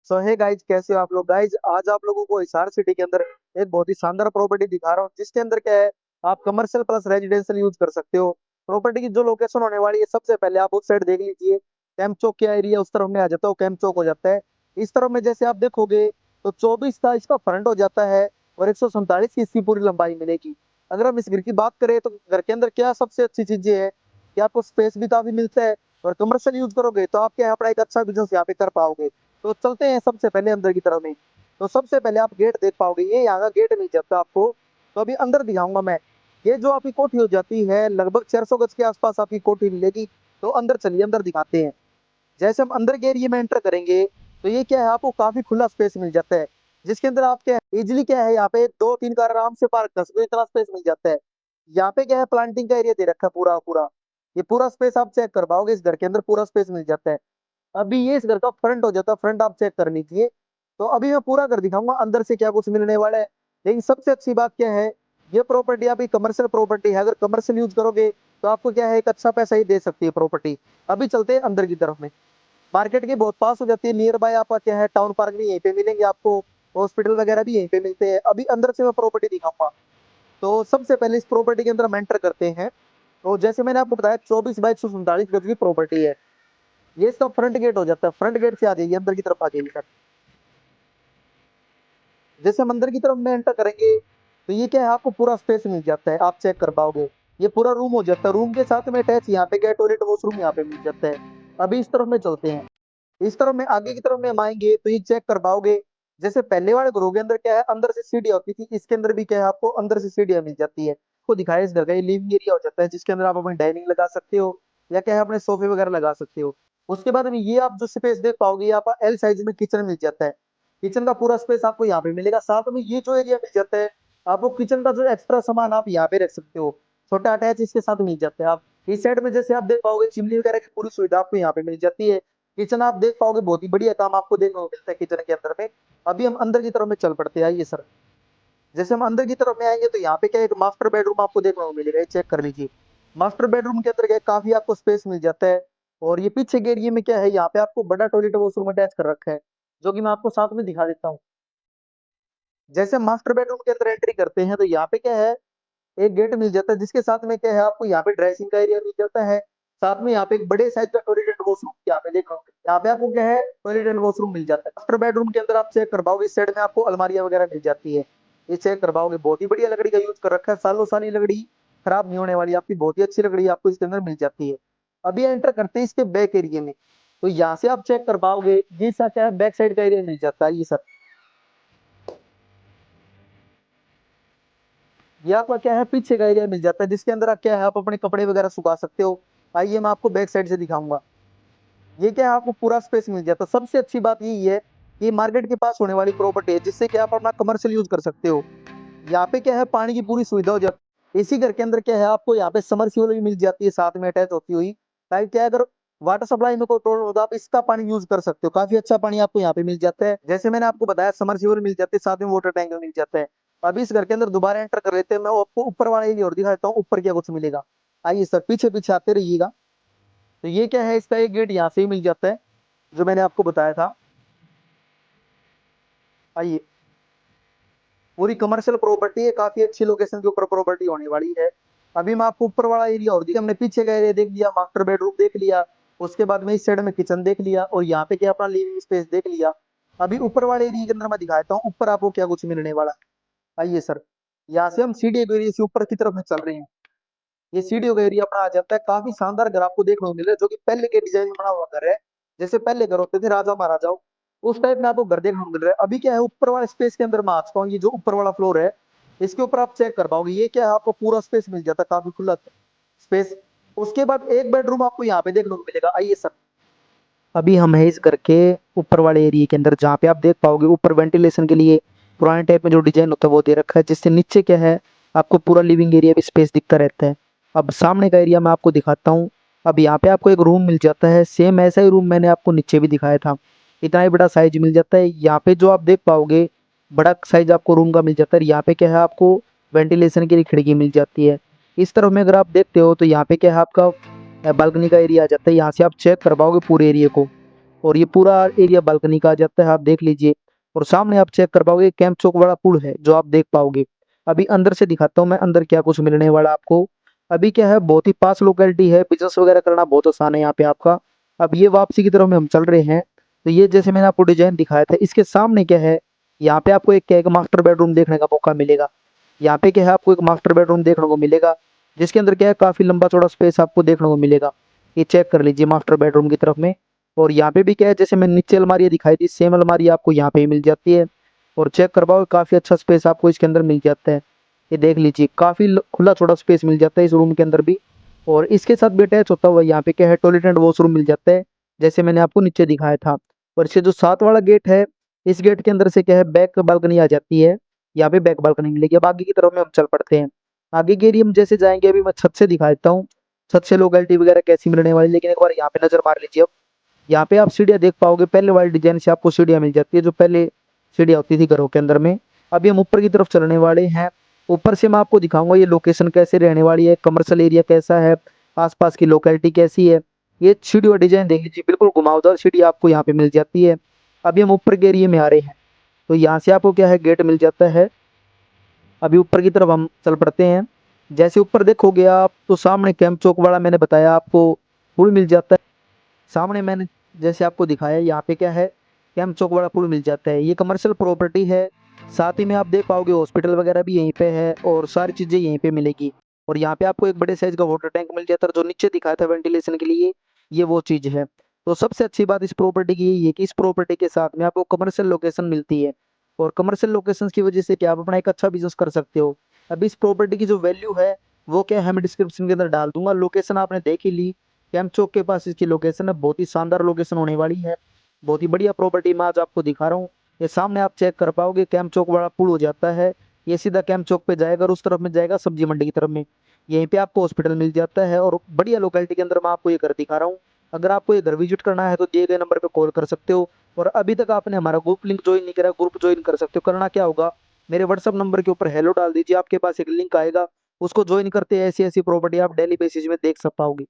सो hey guys, कैसे हो आप लोग। गाइज आज आप लोगों को हिसार सिटी के अंदर एक बहुत ही शानदार प्रॉपर्टी दिखा रहा हूँ, जिसके अंदर क्या है, आप कमर्शियल प्लस रेजिडेंशियल यूज कर सकते हो। प्रॉपर्टी की जो लोकेशन होने वाली है, सबसे पहले आप उस साइड देख लीजिए। कैंप चौक क्या एरिया उस तरफ में आ जाता है, वो कैंप चौक हो जाता है। इस तरफ में जैसे आप देखोगे तो 24 का इसका फ्रंट हो जाता है और 147 की इसकी पूरी लंबाई मिलेगी। अगर हम इस घर की बात करें तो घर के अंदर क्या सबसे अच्छी चीजें है कि आपको स्पेस भी काफी मिलता है, और कमर्शियल यूज करोगे तो आप क्या है, अपना एक अच्छा बिजनेस यहाँ पे कर पाओगे। तो चलते हैं सबसे पहले अंदर की तरफ में। तो सबसे पहले आप गेट देख पाओगे, ये यहाँ का गेट मिल जाता है आपको। तो अभी अंदर दिखाऊंगा मैं। ये जो आपकी कोठी हो जाती है, लगभग 400 गज के आसपास आपकी कोठी मिलेगी। तो अंदर चलिए, अंदर दिखाते हैं। जैसे हम अंदर के एरिया में एंटर करेंगे तो ये क्या है, आपको काफी खुला स्पेस मिल जाता है, जिसके अंदर आप क्या है, इजिली क्या है, यहाँ पे दो तीन कार आराम से पार्क कर सकते हो, इतना स्पेस मिल जाता है। यहाँ पे क्या है, प्लांटिंग का एरिया दे रखा है पूरा पूरा। ये पूरा स्पेस आप चेक कर पाओगे, इस घर के अंदर पूरा स्पेस मिल जाता है। अभी ये इस घर का फ्रंट हो जाता है, फ्रंट आप चेक कर लीजिए। तो अभी मैं पूरा घर दिखाऊंगा अंदर से क्या कुछ मिलने वाला है। लेकिन सबसे अच्छी बात क्या है, ये प्रॉपर्टी आपकी कमर्शियल प्रॉपर्टी है। अगर कमर्शियल यूज करोगे तो आपको क्या है, एक अच्छा पैसा ही दे सकती है प्रॉपर्टी। अभी चलते हैं अंदर की तरफ में। मार्केट के बहुत पास हो जाती है, नियर बाय आपका क्या है, टाउन पार्क भी यहीं पे मिलेंगे आपको। हॉस्पिटल वगैरह भी यहीं पे मिलते हैं। अभी अंदर से मैं प्रॉपर्टी दिखाऊंगा। तो सबसे पहले इस प्रॉपर्टी के अंदर हम एंटर करते हैं। तो जैसे मैंने आपको बताया, 24 बाई 147 गज की प्रॉपर्टी है। ये इसका फ्रंट गेट हो जाता है। फ्रंट गेट से आ जाइए, अंदर की तरफ आ जाइए सर। जैसे हम अंदर की तरफ में एंटर करेंगे तो ये क्या है, आपको पूरा स्पेस मिल जाता है, आप चेक कर पाओगे। ये पूरा रूम हो जाता है, रूम के साथ में अटैच यहाँ पे क्या टॉयलेट वॉशरूम यहाँ पे मिल जाता है। अभी इस तरफ में चलते हैं। इस तरफ में आगे की तरफ में हम आएंगे तो ये चेक कर पाओगे। जैसे पहले वाले घरों के अंदर क्या है, अंदर से सीढ़ी होती थी, इसके अंदर भी क्या है, आपको अंदर से सीढ़ियां मिल जाती है। को दिखाया, इस घर का ये लिविंग एरिया हो जाता है, जिसके अंदर आप अपनी डाइनिंग लगा सकते हो, या क्या है, अपने सोफे वगैरह लगा सकते हो। उसके बाद में ये आप जो स्पेस देख पाओगे, यहाँ पर एल साइज में किचन मिल जाता है। किचन का पूरा स्पेस आपको यहाँ पे मिलेगा। साथ में ये जो एरिया मिल जाता है, आपको किचन का जो एक्स्ट्रा सामान आप यहाँ पे रख सकते हो, छोटा अटैच इसके साथ मिल जाता है। आप इस साइड में जैसे आप देख पाओगे, चिमनी वगैरह की पूरी सुविधा आपको यहाँ पे मिल जाती है। किचन आप देख पाओगे, बहुत ही बढ़िया काम आपको देखने को मिलता है किचन के अंदर में। अभी हम अंदर की तरफ में चल पड़ते हैं, आइए सर। जैसे हम अंदर की तरफ में आएंगे तो यहाँ पे क्या है, एक मास्टर बेडरूम आपको देखने को मिलेगा, ये चेक कर लीजिए। मास्टर बेडरूम के अंदर क्या है, काफी आपको स्पेस मिल जाता है। और ये पीछे के एरिया में क्या है, यहाँ पे आपको बड़ा टॉयलेट वॉशरूम अटैच कर रखा है, जो कि मैं आपको साथ में दिखा देता हूँ। जैसे हम मास्टर बेडरूम के अंदर एंट्री करते हैं तो यहाँ पे क्या है, एक गेट मिल जाता है, जिसके साथ में क्या है, आपको यहाँ पे ड्रेसिंग का एरिया मिल जाता है। साथ में यहाँ पे एक बड़े साइज का टॉयलेट एंड वॉशरूम यहाँ पे देखो, यहाँ पे आपको क्या है, टॉयलेट एंड वॉशरूम मिल जाता है। मास्टर बेडरूम के अंदर आप चेक कर पाओगे, इस साइड में आपको अलमारियां वगैरह मिल जाती है। ये चेक कर पाओगे, बहुत ही बढ़िया लकड़ी का यूज कर रखा है, सालों साल ये लकड़ी खराब नहीं होने वाली, आपकी बहुत ही अच्छी लकड़ी आपको इसके अंदर मिल जाती है। अभी एंटर करते हैं इसके बैक एरिया में। तो यहाँ से आप चेक कर पाओगे, ये सा क्या है, बैक साइड का एरिया मिल जाता है। ये सर, ये आपका क्या है, पीछे का एरिया मिल जाता है, जिसके अंदर आप क्या है, आप अपने कपड़े वगैरह सुखा सकते हो। आइए मैं आपको बैक साइड से दिखाऊंगा। ये क्या है, आपको पूरा स्पेस मिल जाता है। सबसे अच्छी बात यही है कि ये मार्केट के पास होने वाली प्रॉपर्टी है, जिससे कि आप अपना कमर्शियल यूज कर सकते हो। यहाँ पे क्या है, पानी की पूरी सुविधा हो जाती है। इसी घर के अंदर क्या है, आपको यहाँ पे समरसीबल भी मिल जाती है, साथ में अटैच होती हुई, ताकि क्या है, अगर वाटर सप्लाई में कोई प्रॉब्लम हो तो आप इसका पानी यूज कर सकते हो। काफी अच्छा पानी आपको यहाँ पे मिल जाता है। जैसे मैंने आपको बताया, समरसीबल मिल जाती है, साथ में वाटर टैंक भी मिल जाता है। अभी इस घर के अंदर दोबारा एंटर कर लेते हैं, मैं आपको ऊपर वाला एरिया और दिखा देता हूँ, ऊपर क्या कुछ मिलेगा। आइए सर, पीछे पीछे आते रहिएगा। तो ये क्या है, इसका एक गेट यहाँ से ही मिल जाता है, जो मैंने आपको बताया था। आइए, पूरी कमर्शियल प्रॉपर्टी है, काफी अच्छी लोकेशन के ऊपर प्रॉपर्टी होने वाली है। अभी मैं आपको ऊपर वाला एरिया और दिखा, हमने पीछे का एरिया देख लिया, मास्टर बेडरूम देख लिया, उसके बाद में इस साइड में किचन देख लिया, और यहाँ पे क्या अपना लिविंग स्पेस देख लिया। अभी ऊपर वाले एरिया के अंदर मैं दिखाता हूँ, ऊपर आपको क्या कुछ मिलने वाला है। आइए सर, यहाँ से हम सीढ़ी के एरिया से ऊपर की तरफ में चल रहे हैं। ये सीढ़ियों का एरिया अपना आ जाता है। काफी शानदार घर आपको देखने को मिल रहा है, जो कि पहले के डिजाइन में बना हुआ घर है। जैसे पहले घर होते थे राजा महाराजाओं, उस टाइप में आपको घर देखने को मिल रहा है। अभी क्या है, ऊपर वाले स्पेस के अंदर मैं आ चुका हूँ। ये जो ऊपर वाला फ्लोर है, इसके ऊपर आप चेक कर पाओगे, ये क्या है, आपको पूरा स्पेस मिल जाता है, काफी खुला स्पेस। उसके बाद एक बेडरूम आपको यहाँ पे देखने को मिलेगा। आइए सर, अभी हम है इस घर के ऊपर वाले एरिया के अंदर, जहाँ पे आप देख पाओगे ऊपर वेंटिलेशन के लिए पुराने टाइप में जो डिजाइन होता है वो दे रखा है, जिससे नीचे क्या है, आपको पूरा लिविंग एरिया भी स्पेस दिखता रहता है। अब सामने का एरिया मैं आपको दिखाता हूँ। अब यहाँ पे आपको एक रूम मिल जाता है, सेम ऐसा ही रूम मैंने आपको नीचे भी दिखाया था। इतना ही बड़ा साइज मिल जाता है। यहाँ पे जो आप देख पाओगे, बड़ा साइज आपको रूम का मिल जाता है। यहाँ पे क्या है, आपको वेंटिलेशन के लिए खिड़की मिल जाती है। इस तरफ में अगर आप देखते हो तो यहाँ पे क्या है, आपका बालकनी का एरिया आ जाता है। यहाँ से आप चेक कर पाओगे पूरे एरिया को। और ये पूरा एरिया बालकनी का आ जाता है, आप देख लीजिए। और सामने आप चेक कर पाओगे कैंप चौक वाला पुल है जो आप देख पाओगे। अभी अंदर से दिखाता हूँ मैं अंदर क्या कुछ मिलने वाला आपको। अभी क्या है, बहुत ही पास लोकेलिटी है, बिजनेस वगैरह करना बहुत आसान है यहाँ पे आपका। अब ये वापसी की तरफ में हम चल रहे हैं। तो ये जैसे मैंने आपको डिजाइन दिखाया था, इसके सामने क्या है, यहाँ पे आपको एक मास्टर बेडरूम देखने का मौका मिलेगा। यहाँ पे क्या है, आपको एक मास्टर बेडरूम देखने को मिलेगा, जिसके अंदर क्या है काफी लंबा चौड़ा स्पेस आपको देखने को मिलेगा। ये चेक कर लीजिए मास्टर बेडरूम की तरफ में। और यहाँ पे भी क्या है, जैसे मैंने नीचे अलमारी दिखाई थी, सेम अलमारी आपको यहाँ पे ही मिल जाती है। और चेक करवाओ, काफी अच्छा स्पेस आपको इसके अंदर मिल जाता है। ये देख लीजिए, काफी खुला चौड़ा स्पेस मिल जाता है इस रूम के अंदर भी। और इसके साथ भी अटैच होता हुआ यहाँ पे क्या है, टॉयलेट एंड वॉशरूम मिल जाता है, जैसे मैंने आपको नीचे दिखाया था। और इससे जो साथ वाला गेट है, इस गेट के अंदर से क्या है, बैक बालकनी आ जाती है। यहाँ पे बैक बालकनी मिलेगी। अब आगे की तरफ में हम चल पड़ते हैं। आगे के एरिया में जैसे जाएंगे, अभी मैं छत से दिखा देता हूँ, छत से लोकेलिटी वगैरह कैसी मिलने वाली। लेकिन एक बार यहाँ पे नजर मार लीजिए। अब यहाँ पे आप सीढ़ियाँ देख पाओगे, पहले वाली डिजाइन से आपको सीढ़ियाँ मिल जाती है, जो पहले सीढ़ियाँ होती थी घरों के अंदर में। अभी हम ऊपर की तरफ चलने वाले हैं। ऊपर से मैं आपको दिखाऊंगा ये लोकेशन कैसे रहने वाली है, कमर्शियल एरिया कैसा है, आसपास की लोकेलिटी कैसी है। ये सीढ़ी और डिजाइन देख लीजिए, बिल्कुल घुमावदार सीढ़ी आपको यहाँ पे मिल जाती है। अभी हम ऊपर के एरिया में आ रहे हैं। तो यहाँ से आपको क्या है, गेट मिल जाता है। अभी ऊपर की तरफ हम चल पड़ते हैं। जैसे ऊपर देखोगे आप, तो सामने कैंप चौक वाला मैंने बताया आपको पुल मिल जाता है। सामने मैंने जैसे आपको दिखाया, यहाँ पे क्या है, कैंप चौक वाला पुल मिल जाता है। ये कमर्शियल प्रॉपर्टी है। साथ ही में आप देख पाओगे हॉस्पिटल वगैरह भी यहीं पे है, और सारी चीजें यहीं पे मिलेगी। और यहाँ पे आपको एक बड़े साइज का वाटर टैंक मिल जाता है, जो नीचे दिखाया था वेंटिलेशन के लिए, ये वो चीज है। तो सबसे अच्छी बात इस प्रॉपर्टी की यही है कि इस प्रॉपर्टी के साथ में आपको कमर्शियल लोकेशन मिलती है। और कमर्शियल लोकेशन की वजह से क्या आप अपना एक अच्छा बिजनेस कर सकते हो। अभी इस प्रॉपर्टी की जो वैल्यू है, वो क्या है, मैं डिस्क्रिप्शन के अंदर डाल दूंगा। लोकेशन आपने देख ही ली, कैंप चौक के पास इसकी लोकेशन है, बहुत ही शानदार लोकेशन होने वाली है। बहुत ही बढ़िया प्रॉपर्टी मैं आज आपको दिखा रहा हूँ। ये सामने आप चेक कर पाओगे, कैंप चौक वाला पुल हो जाता है। ये सीधा कैंप चौक पे जाएगा और उस तरफ में जाएगा सब्जी मंडी की तरफ में। यहीं पे आपको हॉस्पिटल मिल जाता है, और बढ़िया लोकेलिटी के अंदर मैं आपको ये घर दिखा रहा हूँ। अगर आपको ये घर विजिट करना है तो दिए गए नंबर पे कॉल कर सकते हो। और अभी तक आपने हमारा ग्रुप लिंक ज्वाइन नहीं करा, ग्रुप ज्वाइन कर सकते हो। करना क्या होगा, मेरे व्हाट्सअप नंबर के ऊपर हेलो डाल दीजिए, आपके पास एक लिंक आएगा, उसको ज्वाइन करते हैं। ऐसी ऐसी प्रॉपर्टी आप डेली बेसिस में देख सब पाओगे।